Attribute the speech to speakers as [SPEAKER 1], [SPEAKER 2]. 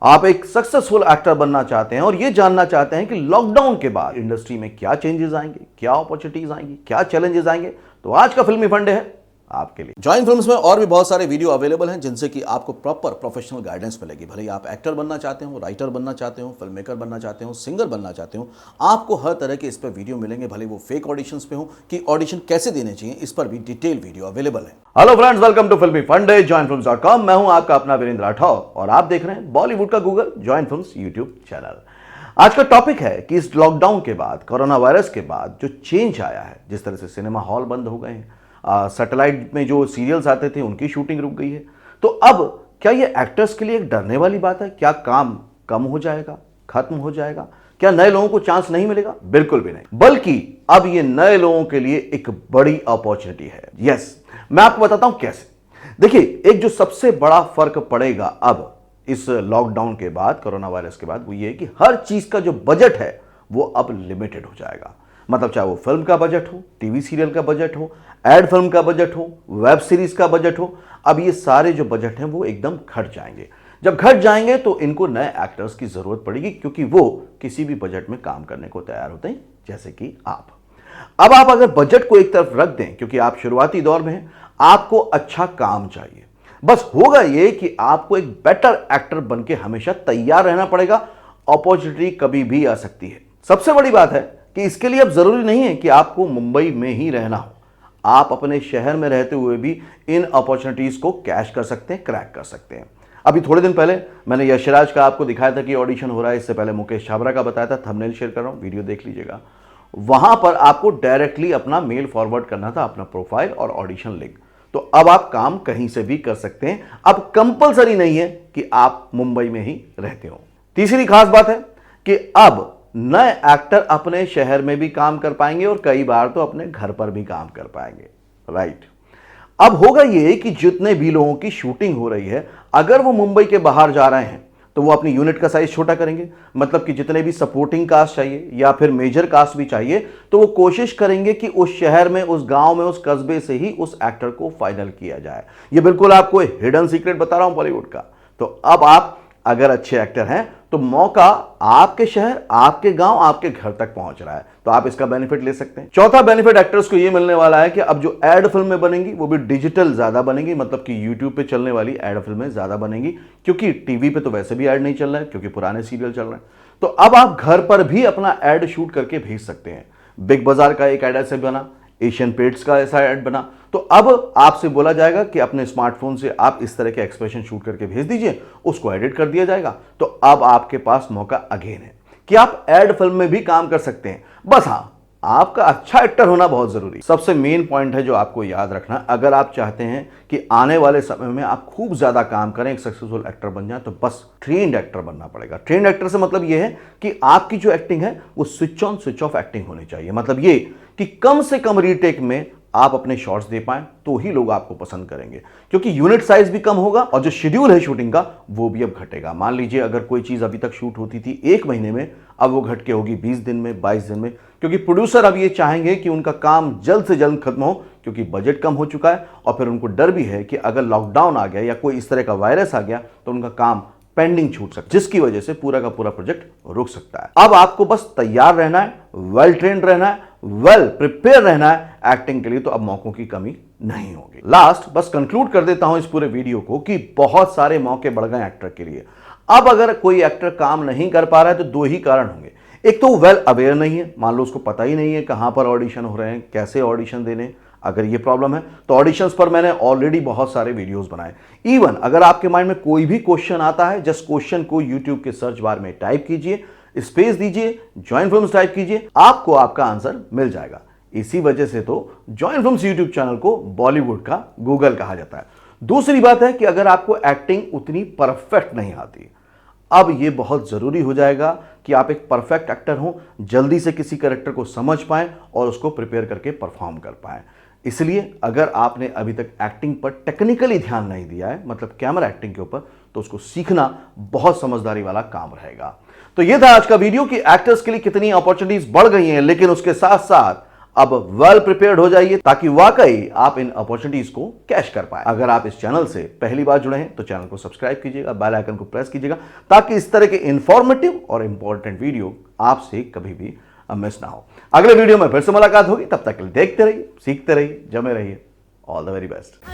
[SPEAKER 1] आप एक successful actor बनना चाहते हैं और ये जानना चाहते हैं कि लॉकडाउन के बाद इंडस्ट्री में क्या चेंजेस आएंगे, क्या अपॉर्चुनिटीज आएंगी, क्या चैलेंजेस आएंगे, तो आज का फिल्मी फंडे है आपके लिए। जॉइन फिल्म्स में और भी बहुत सारे वीडियो अवेलेबल हैं जिनसे कि आपको प्रॉपर प्रोफेशनल गाइडेंस मिलेगी। भले ही आप एक्टर बनना चाहते हो, राइटर बनना चाहते हो, फिल्म मेकर बनना चाहते हो, सिंगर बनना चाहते हो, आपको हर तरह के इस पर वीडियो मिलेंगे। भले वो फेक ऑडिशंस पे हो कि ऑडिशन कैसे देने चाहिए, इस पर भी डिटेल वीडियो अवेलेबल है। हेलो फ्रेंड्स, वेलकम टू फिल्मी फंडे, joinfilms.com। मैं हूं आपका अपना वीरेंद्र राठौर और आप देख रहे हैं बॉलीवुड का Google, join films YouTube channel. आज का टॉपिक है कि इस लॉकडाउन के बाद, कोरोना वायरस के बाद जो चेंज आया है, जिस तरह से सिनेमा हॉल बंद हो गए हैं, सैटेलाइट में जो सीरियल्स आते थे उनकी शूटिंग रुक गई है, तो अब क्या ये एक्टर्स के लिए एक डरने वाली बात है? क्या काम कम हो जाएगा, खत्म हो जाएगा? क्या नए लोगों को चांस नहीं मिलेगा? बिल्कुल भी नहीं, बल्कि अब ये नए लोगों के लिए एक बड़ी अपॉर्चुनिटी है। यस, मैं आपको बताता हूं कैसे। देखिए, एक जो सबसे बड़ा फर्क पड़ेगा अब इस लॉकडाउन के बाद, कोरोना वायरस के बाद, वो ये है कि हर चीज का जो बजट है वो अब लिमिटेड हो जाएगा। मतलब चाहे वो फिल्म का बजट हो, टीवी सीरियल का बजट हो, एड फिल्म का बजट हो, वेब सीरीज का बजट हो, अब ये सारे जो बजट हैं वो एकदम घट जाएंगे। जब घट जाएंगे तो इनको नए एक्टर्स की जरूरत पड़ेगी, क्योंकि वो किसी भी बजट में काम करने को तैयार होते हैं, जैसे कि आप। अब आप अगर बजट को एक तरफ रख दें, क्योंकि आप शुरुआती दौर में हैं, आपको अच्छा काम चाहिए। बस होगा ये कि आपको एक बेटर एक्टर बन के हमेशा तैयार रहना पड़ेगा। अपॉर्चुनिटी कभी भी आ सकती है। सबसे बड़ी बात है कि इसके लिए अब जरूरी नहीं है कि आपको मुंबई में ही रहना हो। आप अपने शहर में रहते हुए भी इन अपॉर्चुनिटीज को कैश कर सकते हैं, क्रैक कर सकते हैं। अभी थोड़े दिन पहले मैंने यशराज का आपको दिखाया था कि ऑडिशन हो रहा है। इससे पहले मुकेश छाबरा का बताया था, थंबनेल शेयर कर रहा हूं, वीडियो देख लीजिएगा। वहां पर आपको डायरेक्टली अपना मेल फॉरवर्ड करना था, अपना प्रोफाइल और ऑडिशन लिंक। तो अब आप काम कहीं से भी कर सकते हैं। अब कंपलसरी नहीं है कि आप मुंबई में ही रहते हो। तीसरी खास बात है कि अब नए एक्टर अपने शहर में भी काम कर पाएंगे और कई बार तो अपने घर पर भी काम कर पाएंगे। राइट। अब होगा ये कि जितने भी लोगों की शूटिंग हो रही है, अगर वो मुंबई के बाहर जा रहे हैं तो वो अपनी यूनिट का साइज छोटा करेंगे। मतलब कि जितने भी सपोर्टिंग कास्ट चाहिए या फिर मेजर कास्ट भी चाहिए, तो वो कोशिश करेंगे कि उस शहर में, उस गांव में, उस कस्बे से ही उस एक्टर को फाइनल किया जाए। ये बिल्कुल आपको हिडन सीक्रेट बता रहा हूं बॉलीवुड का। तो अब आप अगर अच्छे एक्टर हैं तो मौका आपके शहर, आपके गांव, आपके घर तक पहुंच रहा है, तो आप इसका बेनिफिट ले सकते हैं। चौथा बेनिफिट एक्टर्स को यह मिलने वाला है कि अब जो एड फिल्में बनेंगी वो भी डिजिटल ज्यादा बनेंगी। मतलब कि यूट्यूब पे चलने वाली एड फिल्में ज्यादा बनेंगी, क्योंकि टीवी पे तो वैसे भी एड नहीं चल रहा है, क्योंकि पुराने सीरियल चल रहे हैं। तो अब आप घर पर भी अपना एड शूट करके भेज सकते हैं। बिग बाजार का एक एड ऐसे बना, एशियन पेंट्स का ऐसा एड बना। तो अब आपसे बोला जाएगा कि अपने स्मार्टफोन से आप इस तरह के एक्सप्रेशन शूट करके भेज दीजिए, उसको एडिट कर दिया जाएगा। तो अब आपके पास मौका अगेन है कि आप एड फिल्म में भी काम कर सकते हैं। बस हाँ, आपका अच्छा एक्टर होना बहुत जरूरी। सबसे मेन पॉइंट है जो आपको याद रखना, अगर आप चाहते हैं कि आने वाले समय में आप खूब ज्यादा काम करें, एक सक्सेसफुल एक्टर बन जाए, तो बस ट्रेन्ड एक्टर बनना पड़ेगा। ट्रेन्ड एक्टर से मतलब यह है कि आपकी जो एक्टिंग है वो switch on switch off acting होनी चाहिए। मतलब ये कि कम से कम रीटेक में आप अपने शॉट्स दे पाएं तो ही लोग आपको पसंद करेंगे, क्योंकि यूनिट साइज भी कम होगा और जो शेड्यूल है शूटिंग का वो भी अब घटेगा। मान लीजिए अगर कोई चीज अभी तक शूट होती थी 1 महीने में, अब वो घट के होगी 20 दिन में, 22 दिन में, क्योंकि प्रोड्यूसर अब ये चाहेंगे कि उनका काम जल्द से जल्द खत्म हो, क्योंकि बजट कम हो चुका है। और फिर उनको डर भी है कि अगर लॉकडाउन आ गया या कोई इस तरह का वायरस आ गया तो उनका काम पेंडिंग छूट सकता है, जिसकी वजह से पूरा का पूरा प्रोजेक्ट रुक सकता है। अब आपको बस तैयार रहना है, वेल ट्रेंड रहना है, वेल प्रिपेयर रहना है एक्टिंग के लिए, तो अब मौकों की कमी नहीं होगी। लास्ट बस कंक्लूड कर देता हूं इस पूरे वीडियो को कि बहुत सारे मौके बढ़ गए एक्टर के लिए। अब अगर कोई एक्टर काम नहीं कर पा रहा है तो 2 ही कारण होंगे। एक तो वेल अवेयर नहीं है, मान लो उसको पता ही नहीं है कहां पर ऑडिशन हो रहे हैं, कैसे ऑडिशन देने। अगर ये प्रॉब्लम है तो ऑडिशंस पर मैंने ऑलरेडी बहुत सारे वीडियोस बनाए। इवन अगर आपके माइंड में कोई भी क्वेश्चन आता है, जस्ट क्वेश्चन को यूट्यूब के सर्च बार में टाइप कीजिए, स्पेस दीजिए, जॉइन फिल्म्स टाइप कीजिए, आपको आपका आंसर मिल जाएगा। इसी वजह से तो जॉइन फिल्म्स यूट्यूब चैनल को बॉलीवुड का गूगल कहा जाता है। दूसरी बात है कि अगर आपको एक्टिंग उतनी परफेक्ट नहीं आती, अब यह बहुत जरूरी हो जाएगा कि आप एक परफेक्ट एक्टर हो, जल्दी से किसी कैरेक्टर को समझ पाएं और उसको प्रिपेयर करके परफॉर्म कर पाएं। इसलिए अगर आपने अभी तक एक्टिंग पर टेक्निकली ध्यान नहीं दिया है, मतलब कैमरा एक्टिंग के ऊपर, तो उसको सीखना बहुत समझदारी वाला काम रहेगा। तो यह था आज का वीडियो कि एक्टर्स के लिए कितनी अपॉर्चुनिटीज बढ़ गई हैं, लेकिन उसके साथ साथ अब वेल प्रिपेयर्ड हो जाइए ताकि वाकई आप इन अपॉर्चुनिटीज को कैश कर पाए। अगर आप इस चैनल से पहली बार जुड़े हैं तो चैनल को सब्सक्राइब कीजिएगा, बेल आइकन को प्रेस कीजिएगा ताकि इस तरह के इंफॉर्मेटिव और इंपॉर्टेंट वीडियो आपसे कभी भी मिस ना हो। अगले वीडियो में फिर से मुलाकात होगी, तब तक के लिए देखते रहिए, सीखते रहिए, जमे रहिए। All the very best.